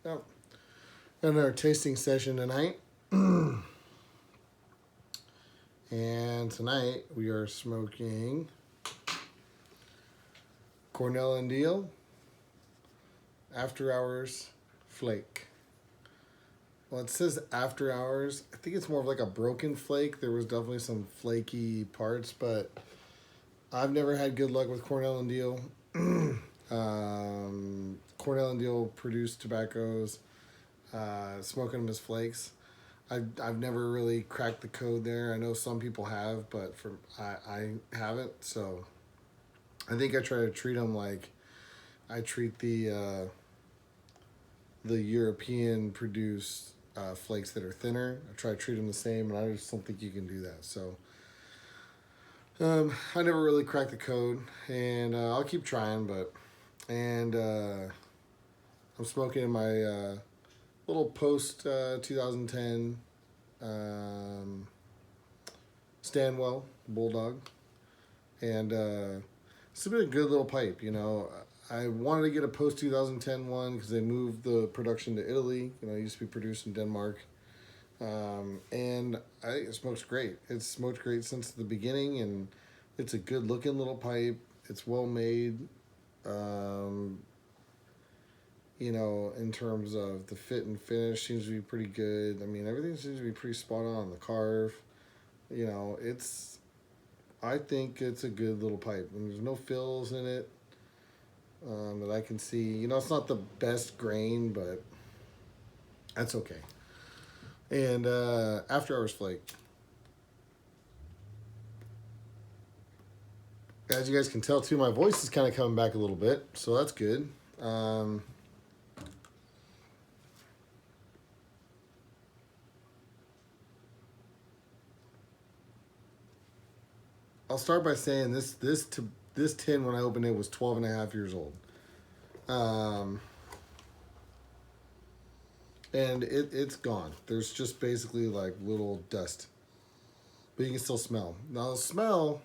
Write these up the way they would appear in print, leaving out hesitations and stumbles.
Oh. Another tasting session tonight. And tonight we are smoking Cornell and Deal After Hours Flake. Well, it says After Hours. I think it's more of like a broken flake. There was definitely some flaky parts, but I've never had good luck with Cornell and Deal. Cornell and Deal produced tobaccos, smoking them as flakes. I've never really cracked the code there. I know some people have, but I haven't. So I think I try to treat them like I treat the European produced flakes that are thinner. I try to treat them the same, and I just don't think you can do that. So I never really cracked the code, and I'll keep trying. And I'm smoking in my little post 2010 Stanwell Bulldog, and it's been a good little pipe. You know, I wanted to get a post 2010 one because they moved the production to Italy. You know, it used to be produced in Denmark, and I think it smokes great. It's smoked great since the beginning, and it's a good looking little pipe. It's well made. You know, in terms of the fit and finish, seems to be pretty good. I mean, everything seems to be pretty spot on. The carve, you know, I think it's a good little pipe. And there's no fills in it that I can see. You know, it's not the best grain, but that's okay. And After Hours Flake. As you guys can tell, too, my voice is kind of coming back a little bit, so that's good. I'll start by saying this tin when I opened it was 12 and a half years old. And it's gone. There's just basically like little dust. But you can still smell. Now the smell,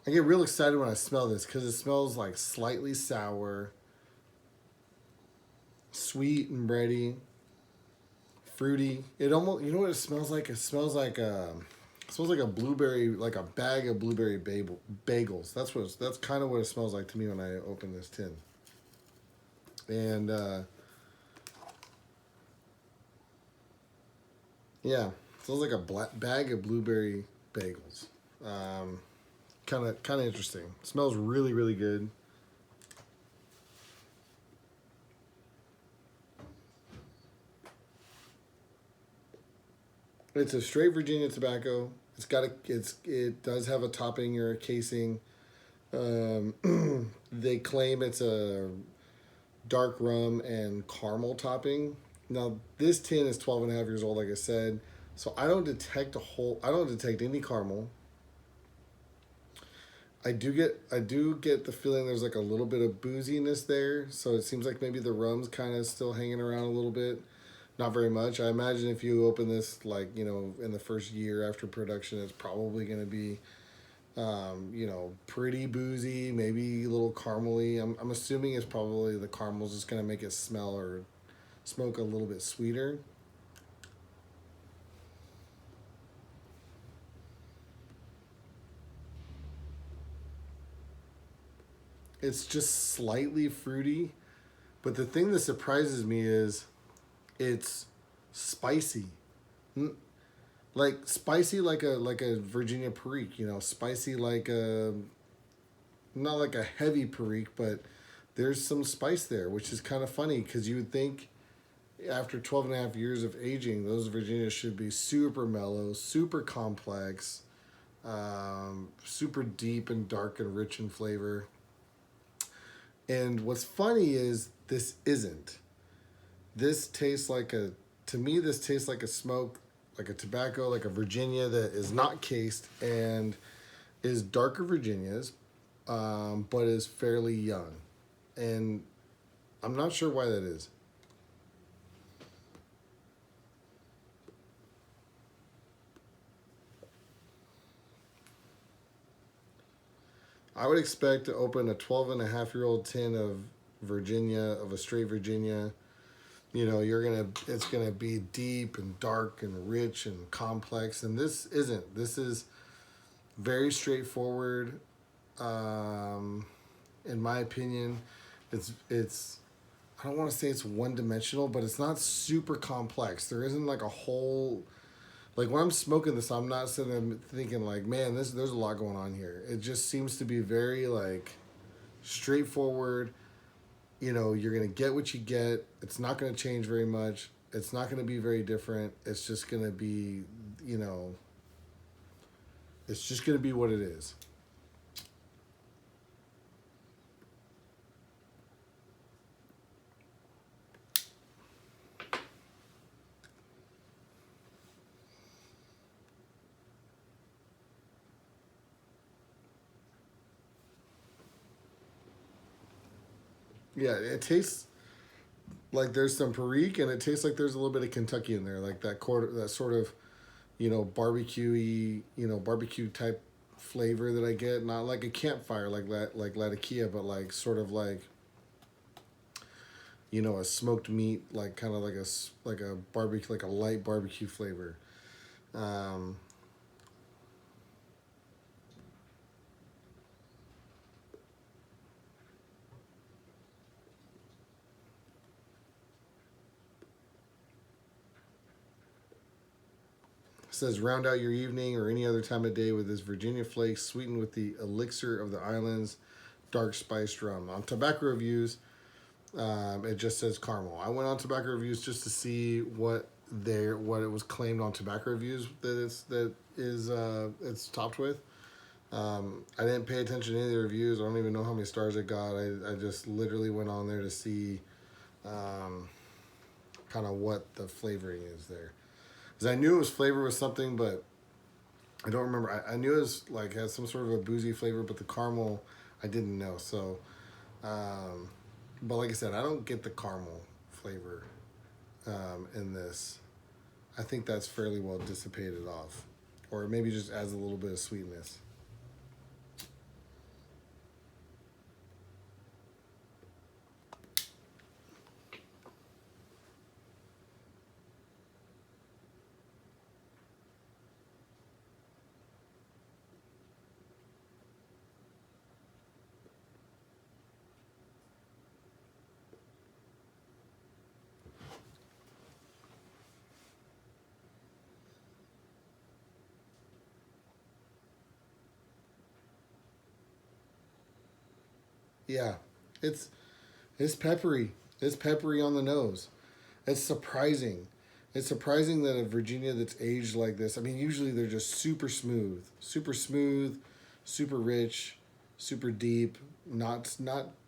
I get real excited when I smell this because it smells like slightly sour, sweet and bready, fruity. It almost, you know what it smells like? It smells like a blueberry, like a bag of blueberry bagels. That's kind of what it smells like to me when I open this tin. And yeah, it smells like a bag of blueberry bagels. Kind of interesting. It smells really, really good. It's a straight Virginia tobacco. It does have a topping or a casing. They claim it's a dark rum and caramel topping. Now this tin is 12 and a half years old, like I said, so I don't detect any caramel. I do get the feeling there's like a little bit of booziness there, so it seems like maybe the rum's kind of still hanging around a little bit. Not very much. I imagine if you open this, like, you know, in the first year after production, it's probably going to be, you know, pretty boozy, maybe a little caramely. I'm assuming it's probably the caramel's just going to make it smell or smoke a little bit sweeter. It's just slightly fruity, but the thing that surprises me is it's spicy. Like spicy like a Virginia Perique, you know, spicy like a not like a heavy Perique, but there's some spice there, which is kind of funny because you would think after 12 and a half years of aging, those Virginias should be super mellow, super complex, super deep and dark and rich in flavor. And what's funny is this isn't. This tastes like to me, this tastes like a smoke, like a tobacco, like a Virginia that is not cased and is darker Virginias, but is fairly young. And I'm not sure why that is. I would expect to open a 12 and a half year old tin of Virginia, of a straight Virginia. You know, it's gonna be deep and dark and rich and complex, and this isn't. This is very straightforward. Um, in my opinion, it's I don't want to say it's one dimensional, but it's not super complex. There isn't like a whole like when I'm smoking this, I'm not sitting there thinking like, man, this there's a lot going on here. It just seems to be very like straightforward. You know, you're gonna get what you get. It's not gonna change very much. It's not gonna be very different. It's just gonna be, you know, it's just gonna be what it is. Yeah, it tastes like there's some Perique, and it tastes like there's a little bit of Kentucky in there, like that sort of, you know, barbecuey, you know, barbecue type flavor that I get. Not like a campfire like Latakia, but like sort of like, you know, a smoked meat, like kind of like a barbecue, like a light barbecue flavor. Um, says round out your evening or any other time of day with this Virginia flake sweetened with the elixir of the islands, dark spiced rum. On tobacco reviews, it just says caramel. I went on tobacco reviews just to see what it was claimed on tobacco reviews it's topped with. I didn't pay attention to any of the reviews. I don't even know how many stars it got. I just literally went on there to see um, kind of what the flavoring is there. Because I knew it was flavored with something, but I don't remember. I knew it was like had some sort of a boozy flavor, but the caramel I didn't know. So, um, but like I said, I don't get the caramel flavor in this. I think that's fairly well dissipated off, or maybe just adds a little bit of sweetness. Yeah, it's it's peppery. It's peppery on the nose. It's surprising. It's surprising that a Virginia that's aged like this. I mean, usually they're just super smooth, super rich, super deep.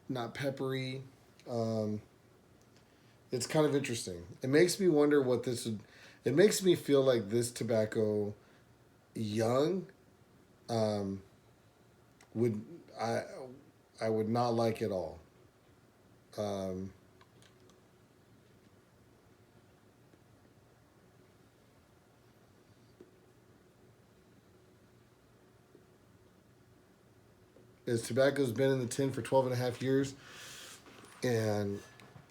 Not peppery. Um, it's kind of interesting. It makes me wonder what this would. It makes me feel like this tobacco, young, um, would I I would not like at all. Um, His tobacco's been in the tin for 12 and a half years, and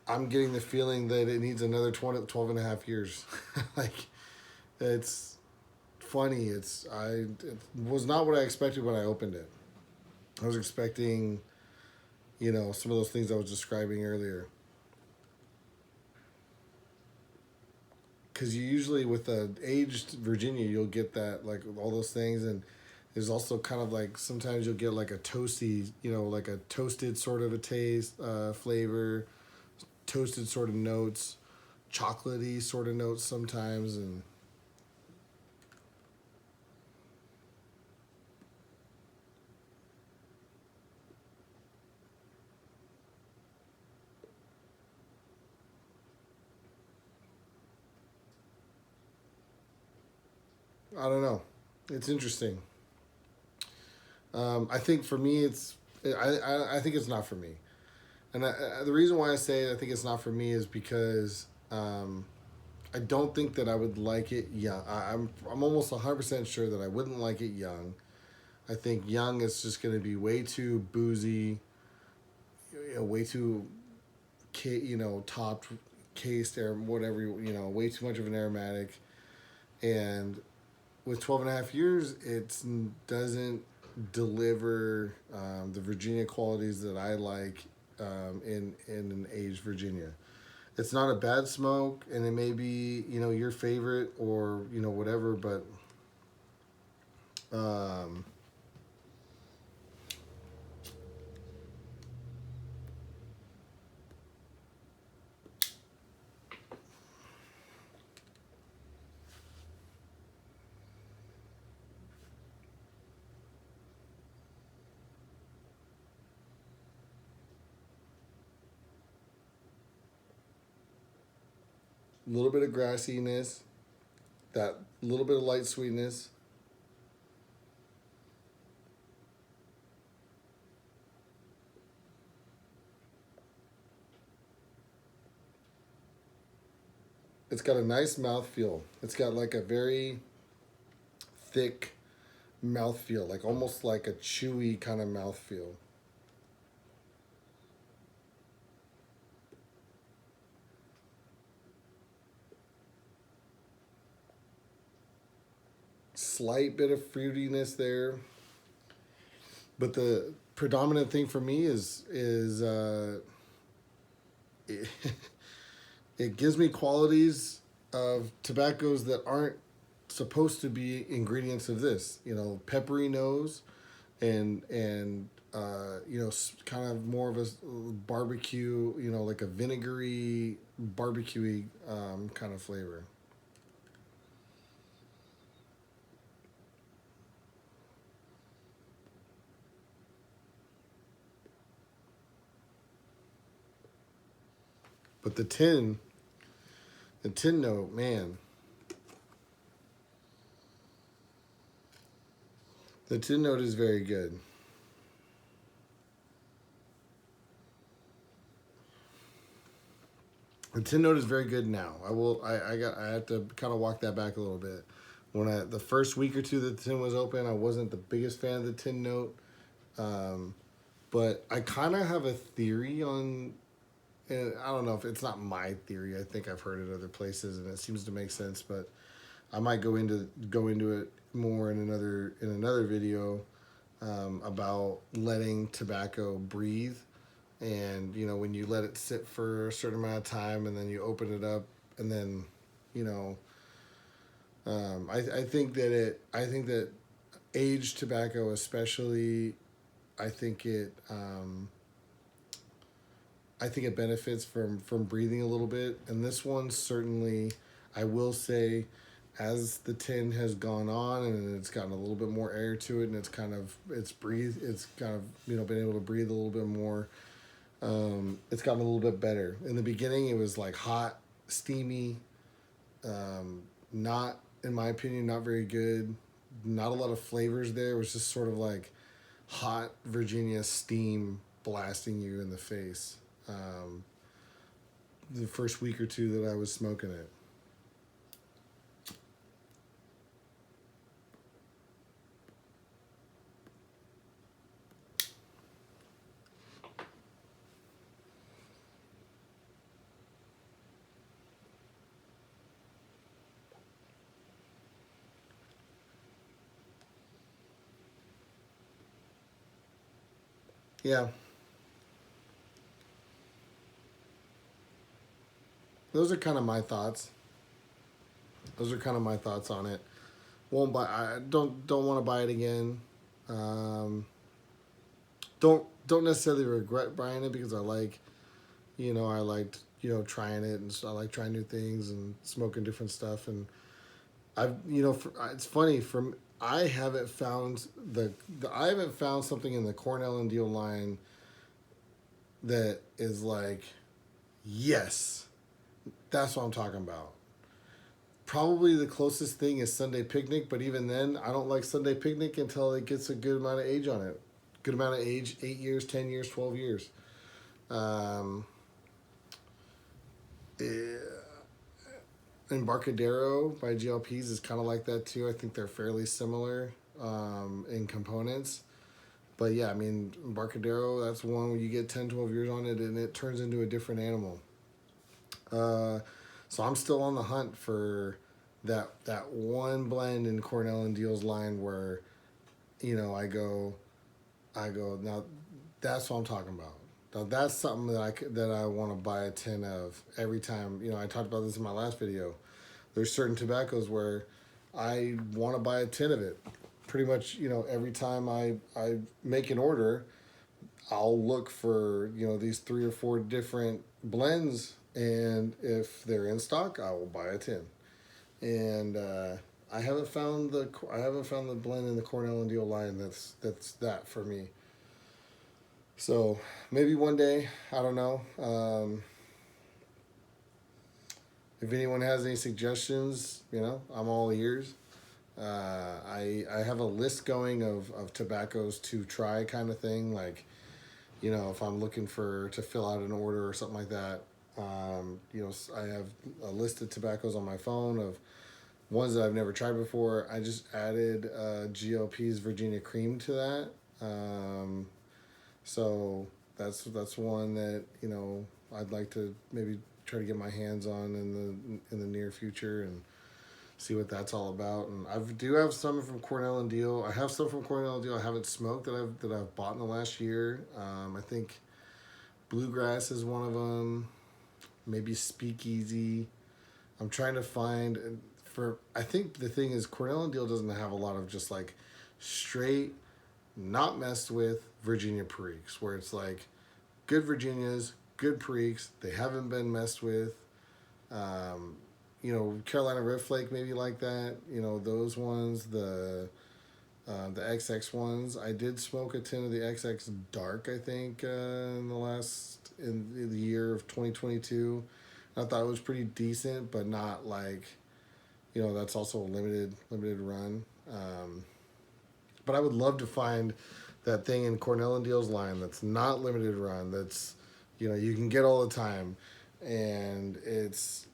I'm getting the feeling that it needs another 20, 12 and a half years. Like, it's funny. It was not what I expected when I opened it. I was expecting, you know, some of those things I was describing earlier. Because you usually, with a aged Virginia, you'll get that, like, all those things. And there's also kind of like, sometimes you'll get like a toasty, you know, like a toasted sort of a taste, flavor, toasted sort of notes, chocolatey sort of notes sometimes, and I don't know. It's interesting. I think for me, I think it's not for me, and the reason why I say I think it's not for me is because I don't think that I would like it young. I'm almost 100% sure that I wouldn't like it young. I think young is just going to be way too boozy, way too, topped, cased, or whatever, way too much of an aromatic. And with 12 and a half years, it doesn't deliver the Virginia qualities that I like in an aged Virginia. It's not a bad smoke, and it may be your favorite or whatever, but um, a little bit of grassiness, that little bit of light sweetness. It's got a nice mouthfeel. It's got like a very thick mouthfeel, like almost like a chewy kind of mouthfeel. Slight bit of fruitiness there, but the predominant thing for me is it, it gives me qualities of tobaccos that aren't supposed to be ingredients of this. Peppery nose, and kind of more of a barbecue. Like a vinegary, barbecuey kind of flavor. But the tin note, man, the tin note is very good. The tin note is very good now. I have to kind of walk that back a little bit. The first week or two that the tin was open, I wasn't the biggest fan of the tin note. Um, but I kind of have a theory on, and I don't know if it's not my theory. I think I've heard it other places, and it seems to make sense. But I might go into it more in another video about letting tobacco breathe. And when you let it sit for a certain amount of time, and then you open it up, and then you know, I think that aged tobacco, especially, I think it I think it benefits from breathing a little bit. And this one certainly, I will say, as the tin has gone on and it's gotten a little bit more air to it, and it's kind of been able to breathe a little bit more. It's gotten a little bit better. In the beginning, it was like hot, steamy, not, in my opinion, not very good. Not a lot of flavors there. It was just sort of like hot Virginia steam blasting you in the face. Um, the first week or two that I was smoking it. Yeah, those are kind of my thoughts. Those are kind of my thoughts on it. Won't buy. I don't want to buy it again. Um, don't necessarily regret buying it because I liked trying it, and so I like trying new things and smoking different stuff. And it's funny, from I haven't found I haven't found something in the Cornell and Deal line that is like, yes, that's what I'm talking about. Probably the closest thing is Sunday Picnic, but even then, I don't like Sunday Picnic until it gets a good amount of age on it. Good amount of age, 8 years, 10 years, 12 years. Um, eh, Embarcadero by GLPs is kind of like that too. I think they're fairly similar. in components. But yeah, I mean, Embarcadero, that's one where you get 10, 12 years on it and it turns into a different animal. So I'm still on the hunt for that one blend in Cornell and Deal's line where, I go, now that's what I'm talking about. Now that's something that I want to buy a tin of every time. I talked about this in my last video. There's certain tobaccos where I want to buy a tin of it. Pretty much, every time I make an order, I'll look for, these 3 or 4 different blends, and if they're in stock, I will buy a tin. And I haven't found the blend in the Cornell and Deal line that's that for me. So maybe one day, I don't know. If anyone has any suggestions, I'm all ears. I have a list going of tobaccos to try, kind of thing. Like, if I'm looking to fill out an order or something like that. I have a list of tobaccos on my phone of ones that I've never tried before. I just added GLP's Virginia Cream to that. So that's one that I'd like to maybe try to get my hands on in the near future and see what that's all about. And I do have some from Cornell and Deal. I have some from Cornell and Deal I haven't smoked that I've bought in the last year. I think Bluegrass is one of them. Maybe Speakeasy. I'm trying to find I think the thing is Cornell and Deal doesn't have a lot of just like straight, not messed with Virginia Periques, where it's like good Virginias, good Periques. They haven't been messed with. Carolina Red Flake maybe like that. Those ones, the XX ones. I did smoke a tin of the XX Dark, I think, in the year of 2022. I thought it was pretty decent, but not like, that's also a limited run. But I would love to find that thing in Cornell and Deal's line that's not limited run, that's, you can get all the time. And it's,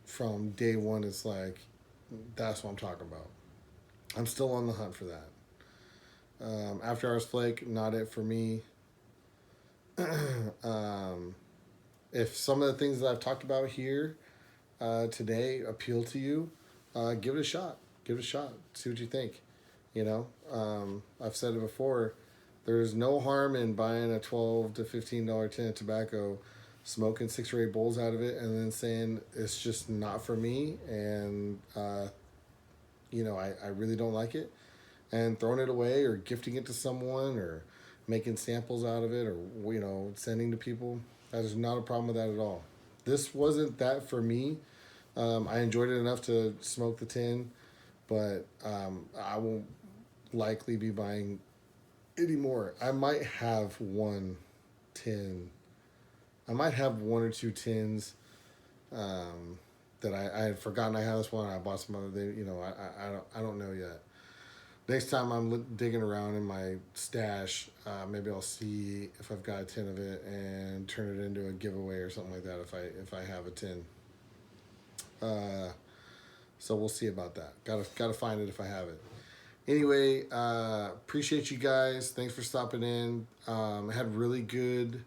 from day one, it's like, that's what I'm talking about. I'm still on the hunt for that. Afterhours Flake, not it for me. If some of the things that I've talked about here today appeal to you, give it a shot. Give it a shot. See what you think. I've said it before. There's no harm in buying a $12 to $15 tin of tobacco, smoking 6 or 8 bowls out of it, and then saying it's just not for me, and I really don't like it, and throwing it away or gifting it to someone or making samples out of it or sending to people. That is not a problem with that at all. This wasn't that for me. I enjoyed it enough to smoke the tin, but I won't likely be buying any more. I might have one tin. I might have 1 or 2 tins that I had forgotten I had this one. I bought some other. I don't know yet. Next time I'm digging around in my stash, maybe I'll see if I've got a tin of it and turn it into a giveaway or something like that if I have a tin. So we'll see about that. Gotta find it if I have it. Anyway, appreciate you guys. Thanks for stopping in. I had really good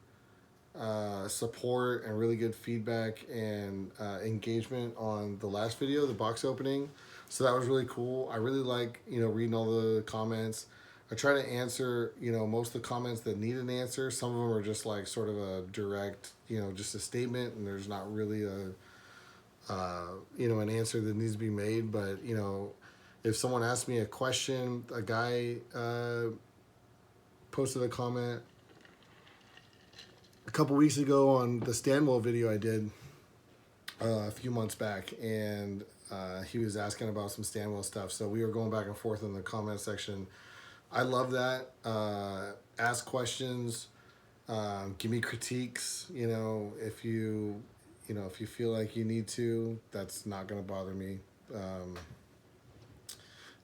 support and really good feedback and engagement on the last video, the box opening. So that was really cool. I really like, reading all the comments. I try to answer, most of the comments that need an answer. Some of them are just like sort of a direct, just a statement, and there's not really an answer that needs to be made. But, if someone asks me a question, a guy posted a comment a couple weeks ago on the Stanwell video I did a few months back, and he was asking about some Stanwell stuff. So we were going back and forth in the comment section. I love that. Ask questions. Give me critiques. If you feel like you need to, that's not going to bother me.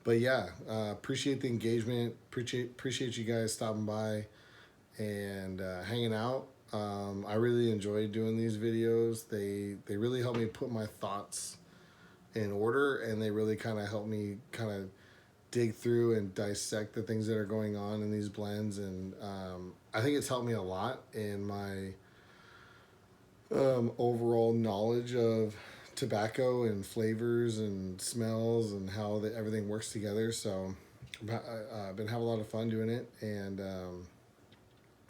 But yeah, appreciate the engagement. Appreciate you guys stopping by and hanging out. I really enjoy doing these videos. They really help me put my thoughts in order, and they really kind of help me kind of dig through and dissect the things that are going on in these blends, and I think it's helped me a lot in my overall knowledge of tobacco and flavors and smells and how everything works together. So I've been having a lot of fun doing it, and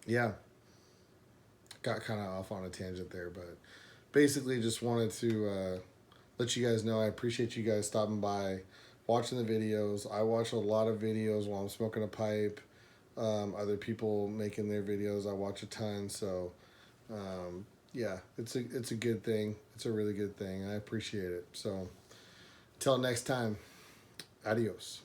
yeah, got kind of off on a tangent there, but basically just wanted to let you guys know I appreciate you guys stopping by, watching the videos. I watch a lot of videos while I'm smoking a pipe. Other people making their videos, I watch a ton. So yeah, it's a good thing. It's a really good thing. I appreciate it. So, till next time, adios.